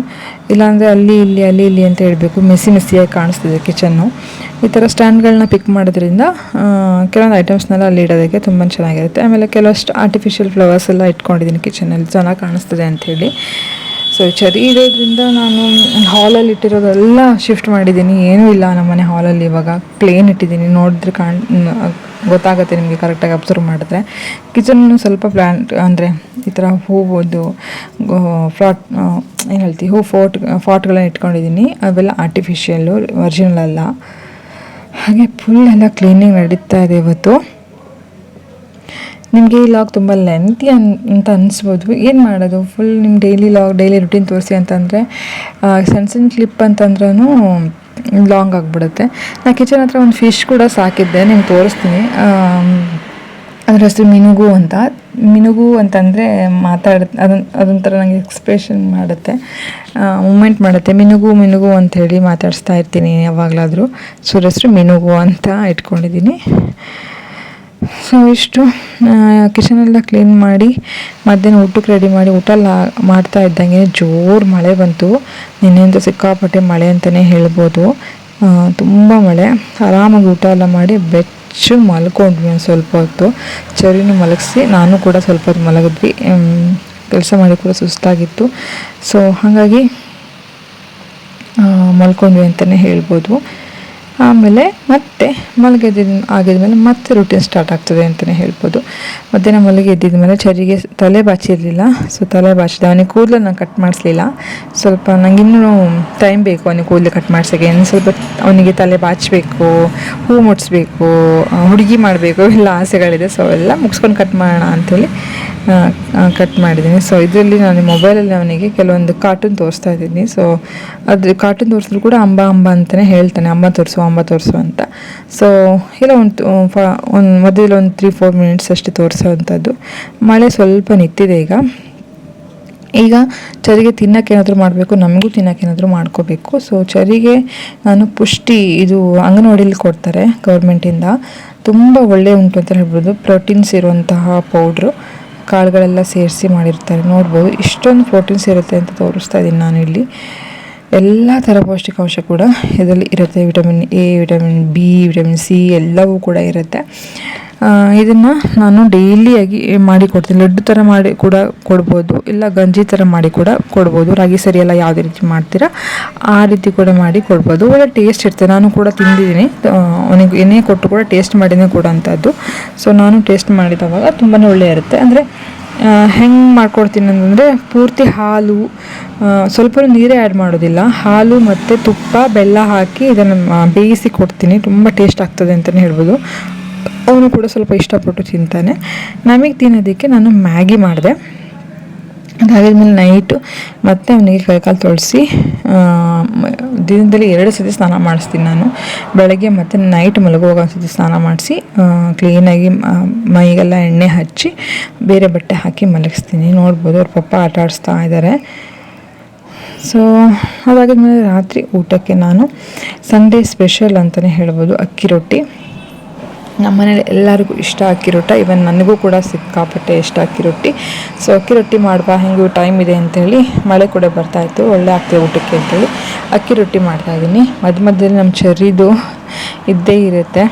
ಇಲ್ಲಾಂದರೆ ಅಲ್ಲಿ ಇಲ್ಲಿ ಅಂತ ಹೇಳಬೇಕು, ಮೆಸ್ಸಿಯಾಗಿ ಕಾಣಿಸ್ತಿದೆ ಕಿಚನ್ನು. ಈ ಥರ ಸ್ಟ್ಯಾಂಡ್ಗಳನ್ನ ಪಿಕ್ ಮಾಡೋದ್ರಿಂದ ಕೆಲವೊಂದು ಐಟಮ್ಸ್ನೆಲ್ಲ ಅಲ್ಲಿ ಇಡೋದಕ್ಕೆ ತುಂಬ ಚೆನ್ನಾಗಿರುತ್ತೆ. ಆಮೇಲೆ ಕೆಲವಷ್ಟು ಆರ್ಟಿಫಿಷಿಯಲ್ ಫ್ಲವರ್ಸ್ ಎಲ್ಲ ಇಟ್ಕೊಂಡಿದ್ದೀನಿ ಕಿಚನಲ್ಲಿ, ಚೆನ್ನಾಗಿ ಕಾಣಿಸ್ತಿದೆ ಅಂಥೇಳಿ. ಸೊ ಚರಿ ಇರೋದ್ರಿಂದ ನಾನು ಹಾಲಲ್ಲಿ ಇಟ್ಟಿರೋದೆಲ್ಲ ಶಿಫ್ಟ್ ಮಾಡಿದ್ದೀನಿ. ಏನೂ ಇಲ್ಲ ನಮ್ಮನೆ ಹಾಲಲ್ಲಿ, ಇವಾಗ ಪ್ಲೇನ್ ಇಟ್ಟಿದ್ದೀನಿ. ನೋಡಿದ್ರೆ ಗೊತ್ತಾಗುತ್ತೆ ನಿಮಗೆ ಕರೆಕ್ಟಾಗಿ ಅಬ್ಸರ್ವ್ ಮಾಡಿದ್ರೆ. ಕಿಚನ್ನು ಸ್ವಲ್ಪ ಪ್ಲ್ಯಾಂಟ್ ಅಂದರೆ ಈ ಥರ ಹೂವುದು ಫಾಟ್ಗಳನ್ನ ಇಟ್ಕೊಂಡಿದ್ದೀನಿ. ಅವೆಲ್ಲ ಆರ್ಟಿಫಿಷಿಯಲ್ಲು, ಒರಿಜಿನಲ್ ಅಲ್ಲ. ಹಾಗೆ ಫುಲ್ ಎಲ್ಲ ಕ್ಲೀನಿಂಗ್ ನಡೀತಾ ಇದೆ ಇವತ್ತು. ನಿಮಗೆ ಈ ಲಾಗ್ ತುಂಬ ಲೆಂತಿ ಅಂತ ಅನಿಸ್ಬೋದು. ಏನು ಮಾಡೋದು, ಫುಲ್ ನಿಮ್ಮ ಡೈಲಿ ರುಟೀನ್ ತೋರಿಸಿ ಅಂತಂದರೆ ಸಣ್ಣ ಕ್ಲಿಪ್ ಅಂತಂದ್ರೂ ಲಾಂಗ್ ಆಗಿಬಿಡುತ್ತೆ. ನಾನು ಕಿಚನ್ ಹತ್ರ ಒಂದು ಫಿಶ್ ಕೂಡ ಸಾಕಿದ್ದೆ, ನಿಮ್ಗೆ ತೋರಿಸ್ತೀನಿ. ಅದ್ರ ಹೆಸರು ಮಿನುಗು ಅಂತಂದರೆ ಅದೊಂಥರ ನನಗೆ ಎಕ್ಸ್ಪ್ರೆಷನ್ ಮಾಡುತ್ತೆ, ಮೂಮೆಂಟ್ ಮಾಡುತ್ತೆ. ಮಿನುಗು ಅಂಥೇಳಿ ಮಾತಾಡಿಸ್ತಾ ಇರ್ತೀನಿ ಯಾವಾಗಲಾದರೂ. ಸೊ ಹೆಸರು ಮಿನುಗು ಅಂತ ಇಟ್ಕೊಂಡಿದ್ದೀನಿ. ಸೊ ಇಷ್ಟು ಕಿಚನೆಲ್ಲ ಕ್ಲೀನ್ ಮಾಡಿ ಮಧ್ಯಾಹ್ನ ಊಟಕ್ಕೆ ರೆಡಿ ಮಾಡಿ ಊಟ ಎಲ್ಲ ಮಾಡ್ತಾ ಇದ್ದಂಗೆ ಜೋರು ಮಳೆ ಬಂತು. ನಿನ್ನೆಂದು ಸಿಕ್ಕಾಪಟ್ಟೆ ಮಳೆ ಅಂತಲೇ ಹೇಳ್ಬೋದು. ತುಂಬ ಮಳೆ. ಆರಾಮಾಗಿ ಊಟ ಎಲ್ಲ ಮಾಡಿ ಬೆಚ್ಚು ಮಲ್ಕೊಂಡ್ವಿ ಒಂದು ಸ್ವಲ್ಪ ಹೊತ್ತು. ಚರಿನೂ ಮಲಗಿಸಿ ನಾನು ಕೂಡ ಸ್ವಲ್ಪ ಹೊತ್ತು ಮಲಗಿದ್ವಿ. ಕೆಲಸ ಮಾಡಿ ಕೂಡ ಸುಸ್ತಾಗಿತ್ತು. ಸೊ ಹಾಗಾಗಿ ಮಲ್ಕೊಂಡ್ವಿ ಅಂತಲೇ ಹೇಳ್ಬೋದು. ಆಮೇಲೆ ಮತ್ತೆ ಆಗಿದ್ಮೇಲೆ ಮತ್ತೆ ರೂಟೀನ್ ಸ್ಟಾರ್ಟ್ ಆಗ್ತದೆ ಅಂತಲೇ ಹೇಳ್ಬೋದು. ಮಧ್ಯಾಹ್ನ ಮಲಗಿ ಎದ್ದಿದ್ಮೇಲೆ ಚರಿಗೆ ತಲೆ ಬಾಚಿರಲಿಲ್ಲ. ಸೊ ತಲೆ ಬಾಚಿದೆ. ಅವನಿಗೆ ಕೂದಲು ನಾನು ಕಟ್ ಮಾಡಿಸ್ಲಿಲ್ಲ. ಸ್ವಲ್ಪ ನನಗಿನ್ನೂ ಟೈಮ್ ಬೇಕು ಅವನಿಗೆ ಕೂದಲು ಕಟ್ ಮಾಡ್ಸೋಕ್ಕೆ. ಇನ್ನು ಸ್ವಲ್ಪ ಅವನಿಗೆ ತಲೆ ಬಾಚಬೇಕು, ಹೂ ಮುಡಿಸ್ಬೇಕು, ಹುಡುಗಿ ಮಾಡಬೇಕು, ಎಲ್ಲ ಆಸೆಗಳಿದೆ. ಸೊ ಎಲ್ಲ ಮುಗಿಸ್ಕೊಂಡು ಕಟ್ ಮಾಡೋಣ ಅಂಥೇಳಿ ಕಟ್ ಮಾಡಿದ್ದೀನಿ. ಸೊ ಇದರಲ್ಲಿ ನಾನು ಮೊಬೈಲಲ್ಲಿ ಅವನಿಗೆ ಕೆಲವೊಂದು ಕಾರ್ಟೂನ್ ತೋರಿಸ್ತಾ ಇದ್ದೀನಿ. ಸೊ ಅದು ಕಾರ್ಟೂನ್ ತೋರಿಸಿದ್ರು ಕೂಡ ಅಂಬ ಅಂತಲೇ ಹೇಳ್ತಾನೆ, ಅಮ್ಮ ತೋರಿಸು ಅಂತ. ಸೊ ಇಲ್ಲ ಒಂದು ಮಧ್ಯದಲ್ಲಿ ಒಂದು 3-4 ಮಿನಿಟ್ಸ್ ಅಷ್ಟೇ ತೋರಿಸೋವಂಥದ್ದು. ಮಳೆ ಸ್ವಲ್ಪ ನಿಂತಿದೆ ಈಗ ಚರಿಗೆ ತಿನ್ನೋಕೆ ಏನಾದರೂ ಮಾಡಬೇಕು, ನಮಗೂ ತಿನ್ನೋಕೆ ಏನಾದರೂ ಮಾಡ್ಕೋಬೇಕು. ಸೊ ಚರಿಗೆ ನಾನು ಪುಷ್ಟಿ ಇದು ಅಂಗನವಾಡಿಯಲ್ಲಿ ಕೊಡ್ತಾರೆ ಗೌರ್ಮೆಂಟಿಂದ, ತುಂಬ ಒಳ್ಳೆ ಉಂಟು ಅಂತ ಹೇಳ್ಬೋದು. ಪ್ರೋಟೀನ್ಸ್ ಇರುವಂತಹ ಪೌಡ್ರು, ಕಾಳುಗಳೆಲ್ಲ ಸೇರಿಸಿ ಮಾಡಿರ್ತಾರೆ. ನೋಡ್ಬೋದು ಇಷ್ಟೊಂದು ಪ್ರೋಟೀನ್ಸ್ ಇರುತ್ತೆ ಅಂತ ತೋರಿಸ್ತಾ ಇದ್ದೀನಿ ನಾನು ಇಲ್ಲಿ. ಎಲ್ಲ ಥರ ಪೌಷ್ಟಿಕಾಂಶ ಕೂಡ ಇದರಲ್ಲಿ ಇರುತ್ತೆ. Vitamin A, vitamin B, vitamin C ಎಲ್ಲವೂ ಕೂಡ ಇರುತ್ತೆ. ಇದನ್ನು ನಾನು ಡೈಲಿಯಾಗಿ ಮಾಡಿ ಕೊಡ್ತೀನಿ. ಲಡ್ಡು ಥರ ಮಾಡಿ ಕೂಡ ಕೊಡ್ಬೋದು, ಇಲ್ಲ ಗಂಜಿ ಥರ ಮಾಡಿ ಕೂಡ ಕೊಡ್ಬೋದು. ರಾಗಿ ಸರಿ ಎಲ್ಲ ಯಾವುದೇ ರೀತಿ ಮಾಡ್ತೀರಾ ಆ ರೀತಿ ಕೂಡ ಮಾಡಿ ಕೊಡ್ಬೋದು. ಒಳ್ಳೆ ಟೇಸ್ಟ್ ಇರ್ತದೆ. ನಾನು ಕೂಡ ತಿಂದಿದ್ದೀನಿ. ಅವನಿಗೆ ಏನೇ ಕೊಟ್ಟು ಕೂಡ ಟೇಸ್ಟ್ ಮಾಡಿನೇ ಕೊಡೋಂಥದ್ದು. ಸೊ ನಾನು ಟೇಸ್ಟ್ ಮಾಡಿದವಾಗ ತುಂಬಾ ಒಳ್ಳೆ ಇರುತ್ತೆ. ಅಂದರೆ ಹೆಂಗೆ ಮಾಡ್ಕೊಡ್ತೀನಿ ಅಂತಂದರೆ ಪೂರ್ತಿ ಹಾಲು, ಸ್ವಲ್ಪ ನೀರೇ ಆ್ಯಡ್ ಮಾಡೋದಿಲ್ಲ. ಹಾಲು ಮತ್ತು ತುಪ್ಪ, ಬೆಲ್ಲ ಹಾಕಿ ಇದನ್ನು ಬೇಯಿಸಿ ಕೊಡ್ತೀನಿ. ತುಂಬ ಟೇಸ್ಟ್ ಆಗ್ತದೆ ಅಂತಲೇ ಹೇಳ್ಬೋದು. ಅವನು ಕೂಡ ಸ್ವಲ್ಪ ಇಷ್ಟಪಟ್ಟು ತಿಂತಾನೆ. ನಮಗೆ ತಿನ್ನೋದಕ್ಕೆ ನಾನು ಮ್ಯಾಗಿ ಮಾಡಿದೆ. ಅದಾದ್ಮೇಲೆ ನೈಟು ಮತ್ತೆ ಅವನಿಗೆ ಕೈಕಾಲು ತೊಳೆಸಿ ದಿನದಲ್ಲಿ 2 ಸತಿ ಸ್ನಾನ ಮಾಡಿಸ್ತೀನಿ ನಾನು. ಬೆಳಗ್ಗೆ ಮತ್ತು ನೈಟ್ ಮಲಗುವಾಗ ಒಂದು ಸತಿ ಸ್ನಾನ ಮಾಡಿಸಿ ಕ್ಲೀನಾಗಿ ಮೈಗೆಲ್ಲ ಎಣ್ಣೆ ಹಚ್ಚಿ ಬೇರೆ ಬಟ್ಟೆ ಹಾಕಿ ಮಲಗಿಸ್ತೀನಿ. ನೋಡ್ಬೋದು ಅವ್ರ ಪಪ್ಪ ಆಟ ಆಡಿಸ್ತಾ ಇದ್ದಾರೆ. ಸೊ ಅದಾಗಿದ್ಮೇಲೆ ರಾತ್ರಿ ಊಟಕ್ಕೆ ನಾನು ಸಂಡೇ ಸ್ಪೆಷಲ್ ಅಂತಲೇ ಹೇಳ್ಬೋದು, ಅಕ್ಕಿ ರೊಟ್ಟಿ. ನಮ್ಮ ಮನೇಲಿ ಎಲ್ಲರಿಗೂ ಇಷ್ಟ ಅಕ್ಕಿ ರೊಟ್ಟಿ. ಇವನ್ ನನಗೂ ಕೂಡ ಸಿಕ್ಕಾಪಟ್ಟೆ ಇಷ್ಟ ಅಕ್ಕಿ ರೊಟ್ಟಿ. ಸೊ ಅಕ್ಕಿ ರೊಟ್ಟಿ ಮಾಡುವ ಹೆಂಗೂ ಟೈಮ್ ಇದೆ ಅಂಥೇಳಿ, ಮಳೆ ಕೂಡ ಬರ್ತಾಯಿತ್ತು, ಒಳ್ಳೆ ಆಗ್ತದೆ ಊಟಕ್ಕೆ ಅಂತೇಳಿ ಅಕ್ಕಿ ರೊಟ್ಟಿ ಮಾಡ್ತಾಯಿದ್ದೀನಿ. ಮಧ್ಯದಲ್ಲಿ ನಮ್ಮ ಚರಿದು ಇದ್ದೇ ಇರುತ್ತೆ.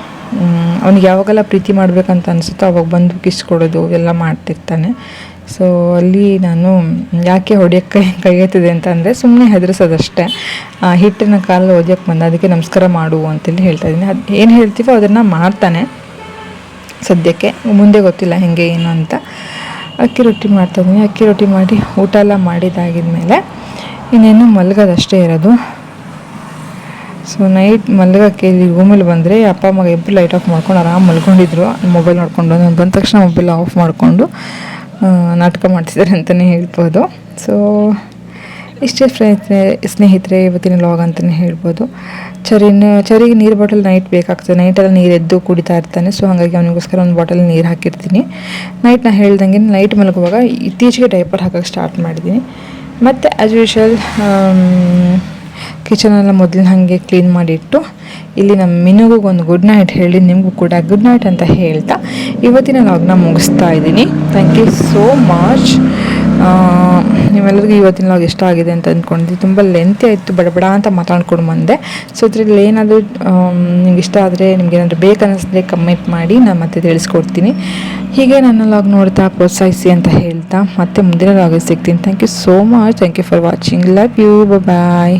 ಅವ್ನಿಗೆ ಯಾವಾಗೆಲ್ಲ ಪ್ರೀತಿ ಮಾಡಬೇಕಂತ ಅನಿಸುತ್ತೋ ಅವಾಗ ಬಂದು ಕಿಸ್ ಕೊಡೋದು ಎಲ್ಲ ಮಾಡ್ತಿರ್ತಾನೆ. ಸೊ ಅಲ್ಲಿ ನಾನು ಯಾಕೆ ಹೊಡೆಯೋಕ್ಕೆ ಕೈ ಎತ್ತಿದೆ ಅಂತಂದರೆ ಸುಮ್ಮನೆ ಹೆದರಿಸೋದಷ್ಟೇ. ಹಿಟ್ಟಿನ ಕಾಲು ಓದ್ಯಕ್ಕೆ ಬಂದ, ಅದಕ್ಕೆ ನಮಸ್ಕಾರ ಮಾಡು ಅಂತೇಳಿ ಹೇಳ್ತಾ ಇದ್ದೀನಿ. ಅದು ಏನು ಹೇಳ್ತೀವೋ ಅದನ್ನು ಮಾಡ್ತಾನೆ. ಸದ್ಯಕ್ಕೆ ಮುಂದೆ ಗೊತ್ತಿಲ್ಲ ಹೇಗೆ ಏನು ಅಂತ. ಅಕ್ಕಿ ರೊಟ್ಟಿ ಮಾಡ್ತಾಯಿದ್ದೀನಿ. ಅಕ್ಕಿ ರೊಟ್ಟಿ ಮಾಡಿ ಊಟ ಎಲ್ಲ ಮಾಡಿದಾಗಿದ್ಮೇಲೆ ಇನ್ನೇನು ಮಲಗೋದಷ್ಟೇ ಇರೋದು. ಸೊ ನೈಟ್ ಮಲಗೋಕ್ಕೆ ಇಲ್ಲಿ ರೂಮಲ್ಲಿ ಬಂದರೆ ಅಪ್ಪ ಮಗ ಇಬ್ಬರು ಲೈಟ್ ಆಫ್ ಮಾಡ್ಕೊಂಡು ಆರಾಮ್ ಮಲ್ಕೊಂಡಿದ್ರು. ಮೊಬೈಲ್ ನೋಡಿಕೊಂಡು ನಾನು ಬಂದ ತಕ್ಷಣ ಮೊಬೈಲ್ ಆಫ್ ಮಾಡಿಕೊಂಡು ನಾಟಕ ಮಾಡ್ತಿದ್ದಾರೆ ಅಂತಲೇ ಹೇಳ್ಬೋದು. ಸೊ ಇಷ್ಟೇ ಸ್ನೇಹಿತರೆ ಇವತ್ತಿನ ಲಾಗ್ ಅಂತಲೇ ಹೇಳ್ಬೋದು. ಚರಿಗೆ ನೀರು ಬಾಟಲ್ ನೈಟ್ ಬೇಕಾಗ್ತದೆ. ನೈಟೆಲ್ಲ ನೀರು ಎದ್ದು ಕುಡಿತಾ ಇರ್ತಾನೆ. ಸೊ ಹಾಗಾಗಿ ಅವನಿಗೋಸ್ಕರ ಒಂದು ಬಾಟಲ್ ನೀರು ಹಾಕಿರ್ತೀನಿ. ನೈಟ್ ನಾನು ಹೇಳ್ದಂಗೆ ನೈಟ್ ಮಲಗುವಾಗ ಇತ್ತೀಚೆಗೆ ಡೈಪರ್ ಹಾಕೋಕ್ಕೆ ಸ್ಟಾರ್ಟ್ ಮಾಡಿದ್ದೀನಿ. ಮತ್ತು ಆ್ಯಸ್ ಯೂಶುವಲ್ ಕಿಚನೆಲ್ಲ ಮೊದಲಿನ ಹಾಗೆ ಕ್ಲೀನ್ ಮಾಡಿಟ್ಟು ಇಲ್ಲಿ ನಮ್ಮ ಮಿನುಗೂ ಒಂದು ಗುಡ್ ನೈಟ್ ಹೇಳಿ ನಿಮಗೂ ಕೂಡ ಗುಡ್ ನೈಟ್ ಅಂತ ಹೇಳ್ತಾ ಇವತ್ತಿನ ಲಾಗ್ನ ಮುಗಿಸ್ತಾ ಇದ್ದೀನಿ. Thank you so much. ನೀವೆಲ್ಲರಿಗೂ ಇವತ್ತಿನ ಲಾಗ್ ಇಷ್ಟ ಆಗಿದೆ ಅಂತ ಅಂದ್ಕೊಂಡಿದ್ದೆ. ತುಂಬ ಲೆಂತಿ ಆಯಿತು, ಬಡಬಡ ಅಂತ ಮಾತಾಡ್ಕೊಂಡು ಬಂದೆ. ಸೊ ಇದ್ರಲ್ಲಿ ಏನಾದರೂ ನಿಮ್ಗೆ ಇಷ್ಟ ಆದರೆ, ನಿಮ್ಗೆ ಏನಾದರೂ ಬೇಕನ್ನಿಸಿದ್ರೆ ಕಮೆಂಟ್ ಮಾಡಿ, ನಾನು ಮತ್ತೆ ತಿಳಿಸ್ಕೊಡ್ತೀನಿ. ಹೀಗೆ ನನ್ನ ಲಾಗ್ ನೋಡ್ತಾ ಪ್ರೋತ್ಸಾಹಿಸಿ ಅಂತ ಹೇಳ್ತಾ ಮತ್ತೆ ಮುಂದಿನ ಲಾಗಲ್ಲಿ ಸಿಗ್ತೀನಿ. Thank you so much. Thank you for watching. Love you. Bye.